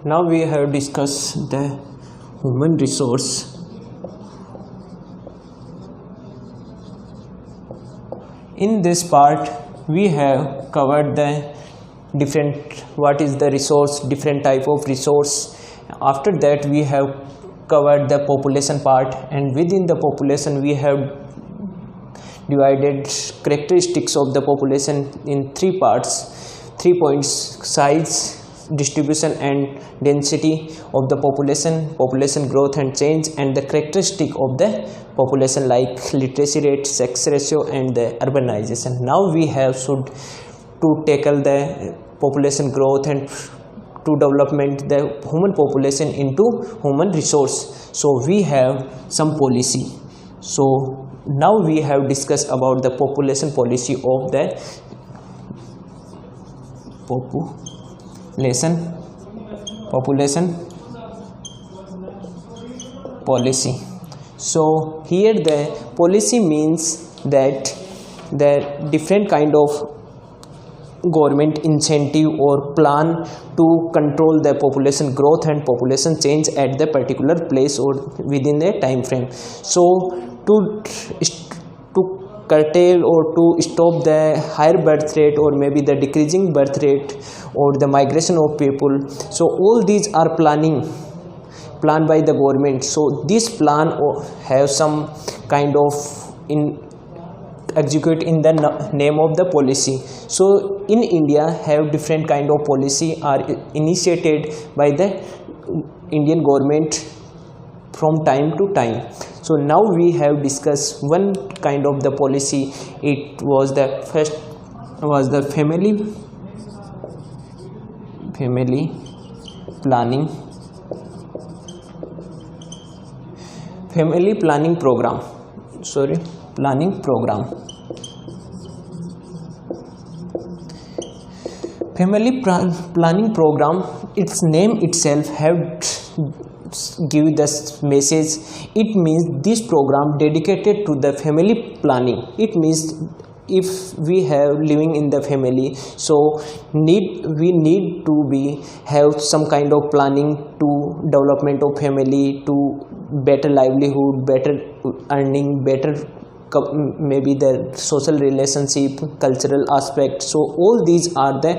Now we have discussed the human resource. In this part we have covered the what is the resource, different type of resource. After that we have covered the population part, and within the population we have divided characteristics of the population in 3 parts, 3 points: size, distribution and density of the population growth and change, and the characteristic of the population like literacy rate, sex ratio and the urbanization. Now we have to tackle the population growth and to development the human population into human resource. So we have some policy. So now we have discussed about the population policy of the population policy. So here the policy means that the different kind of government incentive or plan to control the population growth and population change at the particular place or within a time frame. So to curtail or to stop the higher birth rate or maybe the decreasing birth rate or the migration of people, so all these are planned by the government. So this plan have some kind of execute in the name of the policy. So in India have different kind of policy are initiated by the Indian government from time to time. So now we have discussed one kind of the policy. It was the first was the family planning program. Family planning program, its name itself have give this message. It means this program dedicated to the family planning. It means if we have living in the family, so we need to have some kind of planning to development of family, to better livelihood, better earning, better maybe the social relationship, cultural aspect. So all these are the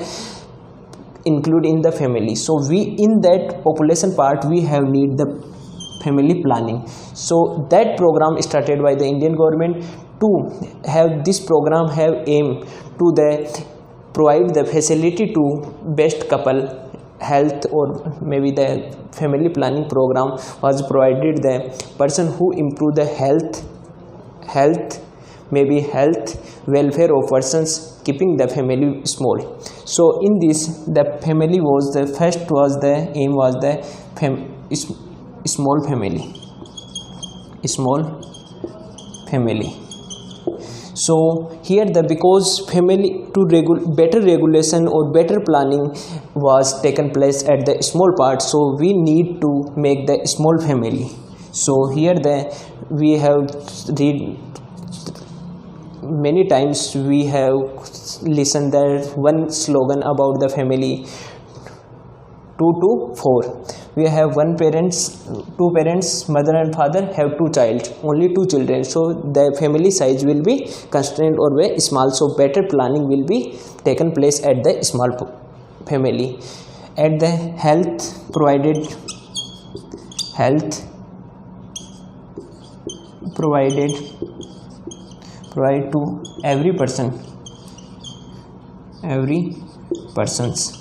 include in the family. So we in that population part we have need the family planning. So that program started by the Indian government to have this program have aim to provide the facility to best couple health, or maybe the family planning program was provided the person who improve the health welfare of persons keeping the family small. So in this the family was the first was the aim was the small family. So here because family to better regulation or better planning was taken place at the small part, so we need to make the small family. So here we have read many times, we have listened that one slogan about the family 2 to 4. We have two parents, mother and father have 2 child, only 2 children. So the family size will be constrained or very small. So better planning will be taken place at the small family. At the provide to every persons.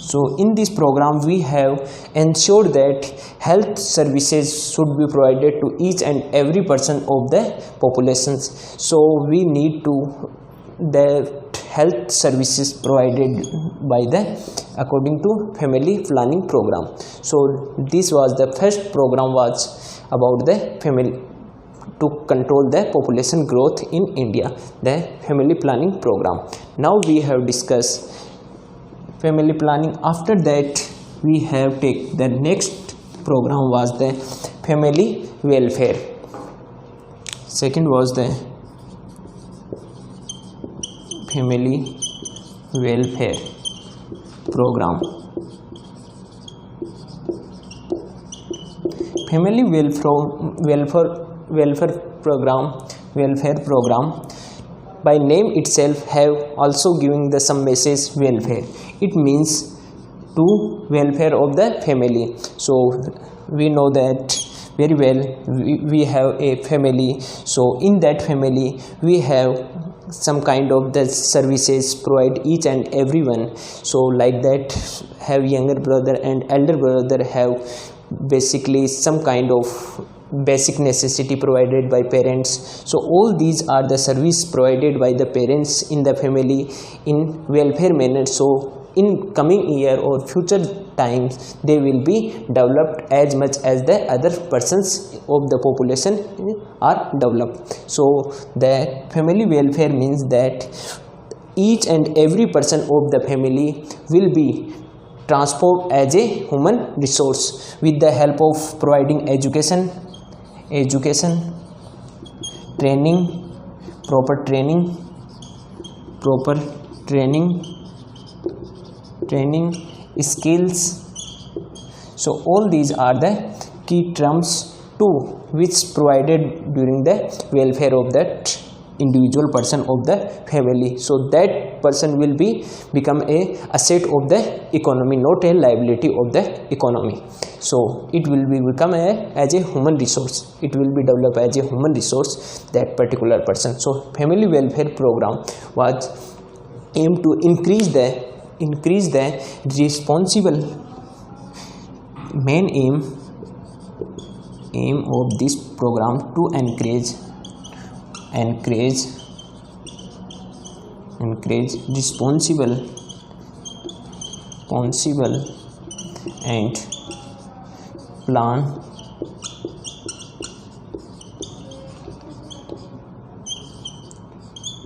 So in this program we have ensured that health services should be provided to each and every person of the populations. So we need to the health services provided by according to family planning program. So this was the first program was about the family to control the population growth in India, the family planning program. Now we have discussed family planning. After that we have take the next program was the family welfare. Second was the family welfare program. family welfare program by name itself have also giving the some message welfare. It means to welfare of the family. So we know that very well, we have a family. So in that family we have some kind of the services provide each and everyone. So like that, have younger brother and elder brother have basically some kind of basic necessity provided by parents. So all these are the service provided by the parents in the family in welfare manner. So in coming year or future times they will be developed as much as the other persons of the population are developed. So the family welfare means that each and every person of the family will be transformed as a human resource with the help of providing education, training, proper training, skills. So all these are the key terms to which provided during the welfare of that individual person of the family. So that person will become a asset of the economy, not a liability of the economy. So it will become as a human resource. It will be developed as a human resource, that particular person. So family welfare program was aimed to increase the responsible. Main aim of this program to encourage responsible and plan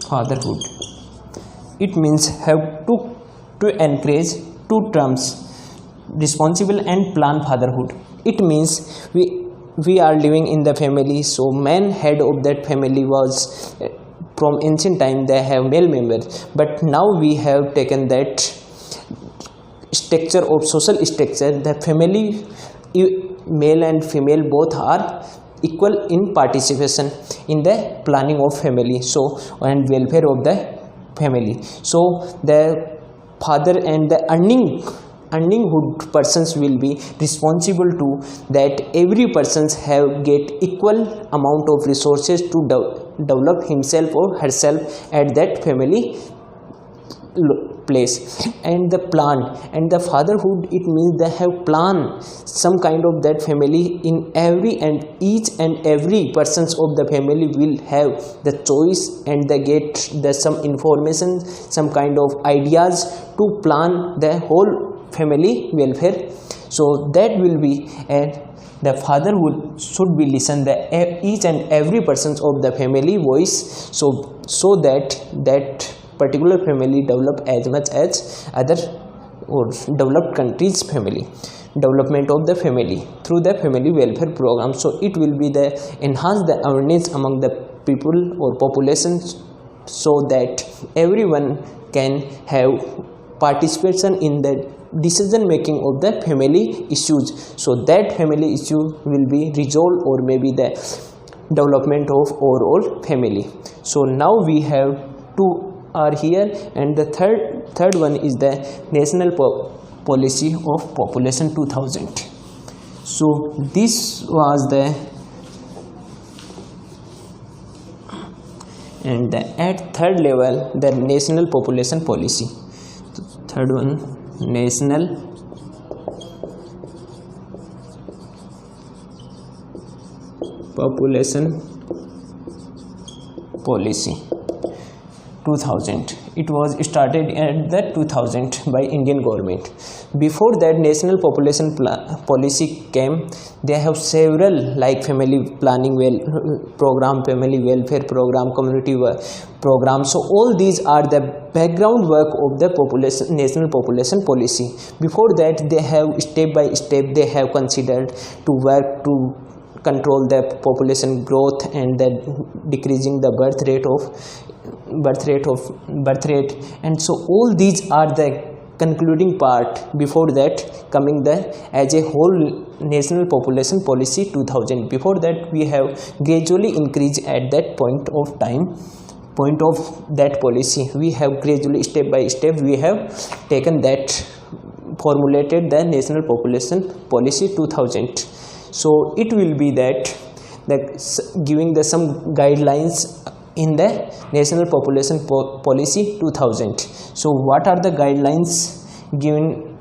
fatherhood. It means have to encourage two terms, responsible and plan fatherhood. It means we are living in the family. So man head of that family was from ancient time they have male members, but now we have taken that structure of social structure. The family, male and female both are equal in participation in the planning of family, so and welfare of the family. So the father and the earninghood persons will be responsible to that every persons have get equal amount of resources to develop himself or herself at that family place. And the plan and the fatherhood, it means they have planned some kind of that family in every and each and every persons of the family will have the choice and they get the some information, some kind of ideas to plan the whole family welfare. So that will be the father should be listen the each and every persons of the family voice, so that particular family develop as much as other or developed countries family development of the family through the family welfare program. So it will be the enhance the awareness among the people or populations, so that everyone can have participation in the decision making of the family issues, so that family issue will be resolved or maybe the development of overall family. So now we have two are here, and the third one is the national policy of population 2000. So this was the and at third level the national population policy. Third one, national population policy 2000. It was started at the 2000 by Indian government. Before that national population policy came, they have several like family planning program, family welfare program, community program. So all these are the background work of the national population policy. Before that they have step by step they have considered to work to control the population growth and the decreasing the birth rate, and so all these are the concluding part. Before that, coming the as a whole national population policy 2000. Before that, we have gradually increased at that point of time, point of that policy. We have gradually, step by step, we have taken that, formulated the national population policy 2000. So it will be that giving the some guidelines in the national population policy 2000. So what are the guidelines given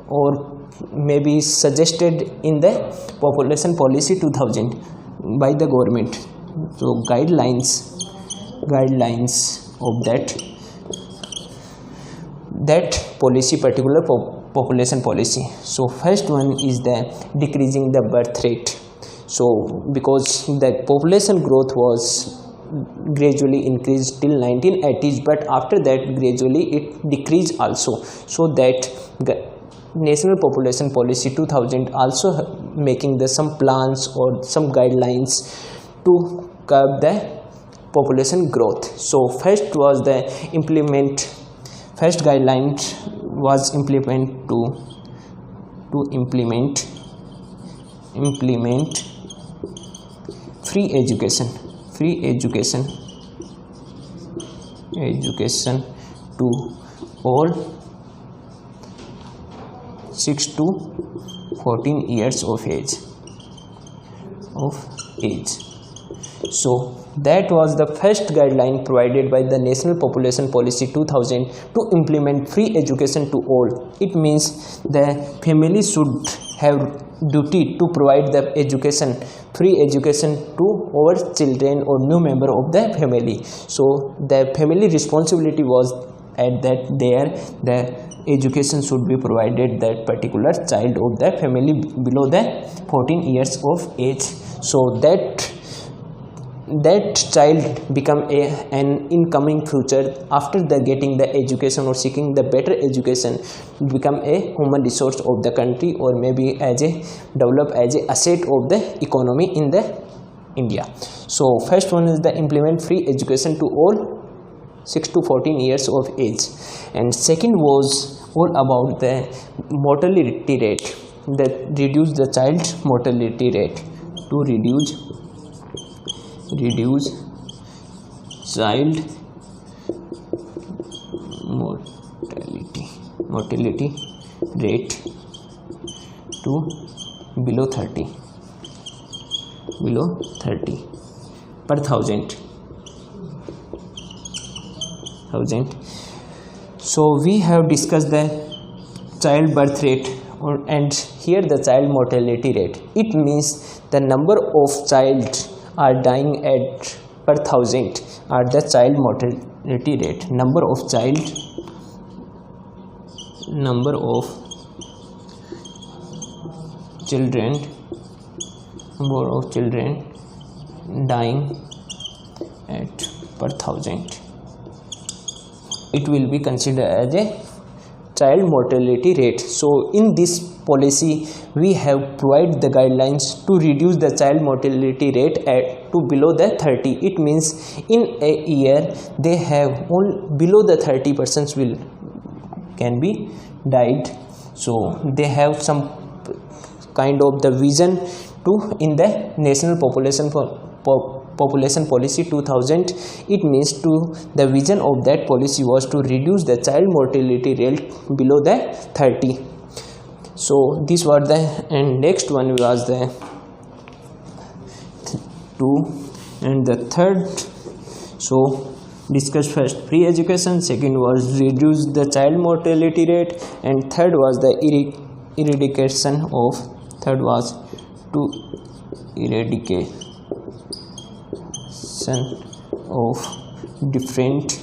or maybe suggested in the population policy 2000 by the government? So guidelines of that policy, particular population policy. So first one is the decreasing the birth rate. So because the population growth was gradually increased till 1980s, but after that gradually it decreased also. So that national population policy 2000 also making the some plans or some guidelines to curb the population growth. So first guideline was implement free education to all 6 to 14 years of age. So that was the first guideline provided by the national population policy 2000 to implement free education to all. It means the family should have duty to provide the education, free education to our children or new member of the family. So the family responsibility was at that there the education should be provided that particular child of the family below the 14 years of age. So that child become an incoming future after the getting the education or seeking the better education, become a human resource of the country or maybe as a develop as a asset of the economy in the India. So first one is the implement free education to all 6 to 14 years of age, and second was all about the mortality rate, that reduce the child mortality rate, to reduce child mortality rate to below 30 per thousand. So we have discussed the child birth rate and here the child mortality rate. It means the number of child are dying at per thousand are the child mortality rate. Number of children dying at per thousand, it will be considered as a child mortality rate. So in this policy we have provided the guidelines to reduce the child mortality rate to below the 30. It means in a year they have all below the 30% can be died. So they have some kind of the vision to in the national population policy 2000. It means to the vision of that policy was to reduce the child mortality rate below the 30. So these were the, and next one was the 2 and the third. So discuss first free education, second was reduce the child mortality rate, and third was the eradication of different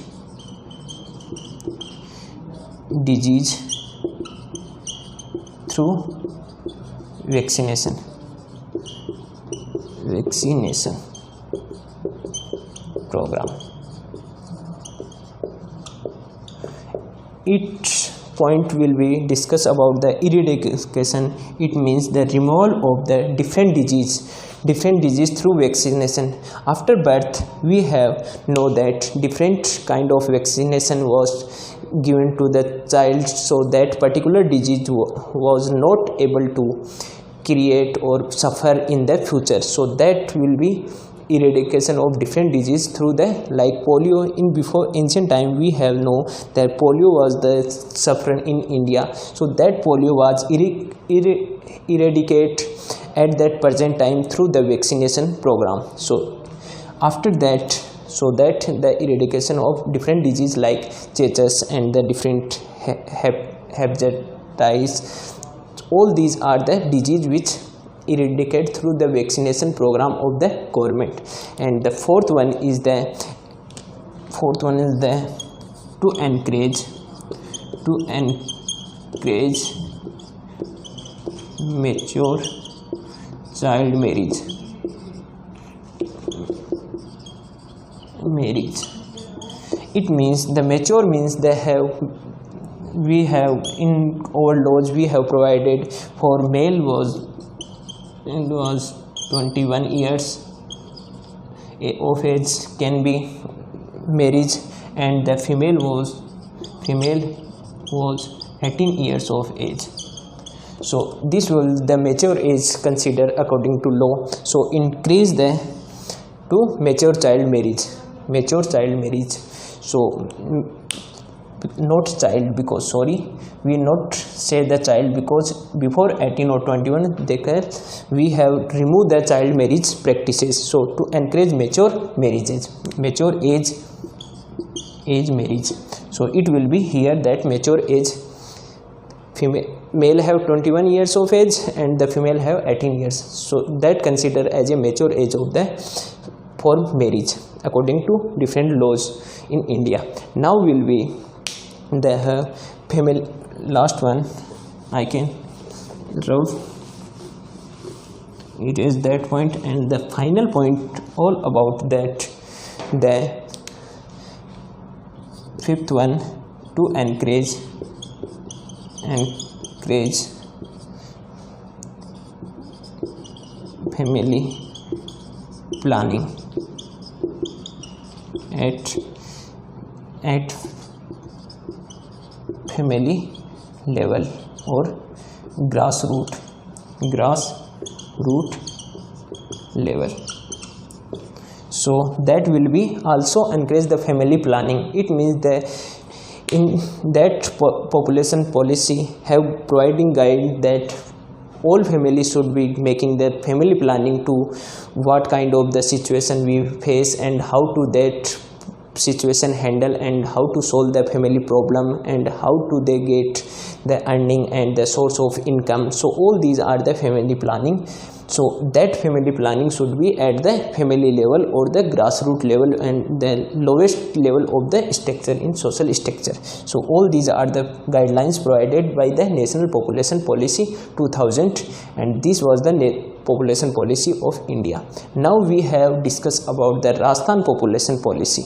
disease through vaccination program. Each point will be discussed about the eradication. It means the removal of the different disease through vaccination. After birth we have know that different kind of vaccination was given to the child, so that particular disease was not able to create or suffer in the future. So that will be eradication of different disease through the, like polio. In before ancient time we have know that polio was the suffer in India, so that polio was eradicated at that present time through the vaccination program. So after that, so that the eradication of different disease like chechas and the different hepatitis, all these are the disease which eradicated through the vaccination program of the government. And the fourth one is the to encourage mature child marriage. It means the mature means we have in our laws we have provided for male was 21 years of age can be marriage, and the female was 18 years of age. So this was the mature age considered according to law. So increase the to mature child marriage. So not child, because sorry, we not say the child, because before 18 or 21 we have removed the child marriage practices. So to encourage mature age marriage, so it will be here that mature age, male have 21 years of age and the female have 18 years, so that considered as a mature age of the for marriage according to different laws in India. Now will be the female, last one I can rub it is that point, and the final point all about that, the fifth one, to encourage family planning at family level or grassroot level. So that will be also encourage the family planning. It means that in that population policy have providing guide that all families should be making their family planning to what kind of the situation we face and how to that situation handle and how to solve the family problem and how to they get the earning and the source of income. So all these are the family planning. So that family planning should be at the family level or the grassroots level and the lowest level of the structure in social structure. So all these are the guidelines provided by the National Population Policy 2000, and this was the population policy of India. Now we have discussed about the Rajasthan population policy.